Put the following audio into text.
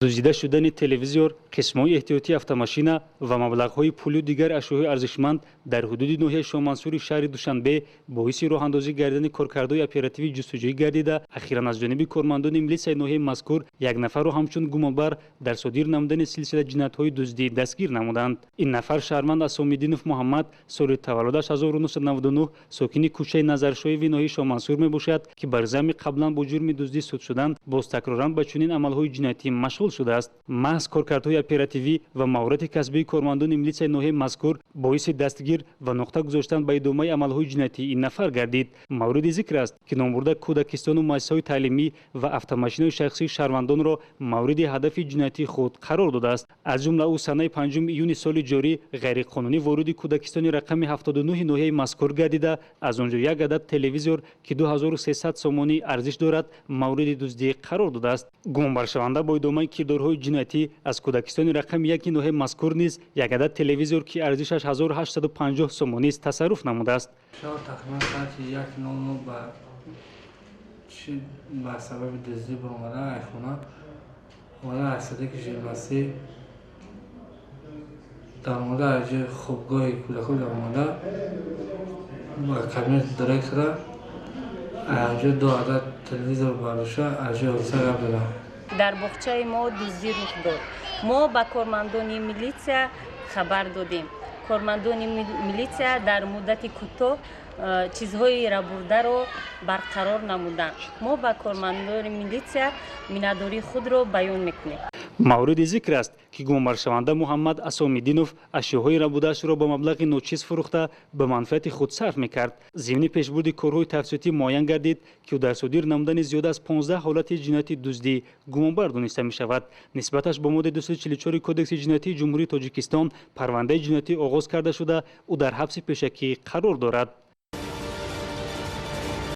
دزدیده شدن تلویزیون، قسم‌های احتیاطی автомاشینا و مبلغ‌های پولی دیگر اشیاء ارزشمند در حدود ناحیه شامنصور شهر دوشنبه باعث راه‌اندازی گردن کارکردهای اپراتیوی جستجویی گردیده. اخیراً از جانب کارمندان میلیسای ناحیه مذکور یک نفر را همچون گمانبر در صادر نمودن سلسله جنایت‌های دزدی دستگیر نمودند. این نفر شهروند اسام‌الدینов محمد سال تولدش 1999 ساکن کوچه نظرشوی ناحیه شامنصور میباشد که بر ضمن قبلا با جرم دزدی صد شدن باز تکراراً به چنین عمل‌های جنایتی مشغول شده است. محض کارکردهای اپراتیوی و مهارت کسبی کارمندان میلیسای ناحیه مذکور باعث دستگیر و نقطه گذاشتن به ادامه عمل‌های جنایتی این نفر گردید. مورد ذکر است که نامبرده کودکستان و مؤسسه‌های تعلیمی و автомاشین‌های شخصی شهروندان را مورد هدف جنایتی خود قرار داده است. از جمله او سنه 5 ایون سال جاری غیرقانونی وارد کودکستان رقم 79 ناحیه مذکور گردیده، از آنجا یک عدد تلویزیون که 2300 سومانی ارزش دارد مورد دزدی قرار داده است. گمانبر شونده با ادامه کردارهای جنایتی از کودکستان رقم 1 ناحیه مذکور نیز یک عدد تلویزیون که ارزشش 1850 سومانی است تصرف نموده است. تقریبا ساعت 1:00 با سبب دزدی برآمده خانه و اصلی که جلوسی در مورد اجای خوابگاه کودکان در آمده و کابینت دایرکتور اجای 2 عدد تلویزیون برداشته اجای حادثه قبل در باغچه ما دزدی رخ داد. ما به کارمندان میلیسیا خبر دادیم. کارمندان میلیسیا در مدت کوتاه چیزهایی را برده را برقرار نمودند. ما به کارمندان میلیسیا میnnadاری خود را بیان میکنیم. مورد ذکر است که گمانبر شونده محمد اسام‌الدینov اشیاءهای ربوده‌اش را با مبلغ ناچیز فروخته به منفعت خود صرف میکرد. ضمن پیشبرد کارهای تفصیلی معین گردید که در صادر نمودن زیاد از 15 حالت جنایتی دزدی گمانبر دانسته می شود. نسبتش با ماده 244 کدکس جنایتی جمهوری تاجیکستان پرونده جنایتی آغاز کرده شده او در حبس پیشکی قرار دارد.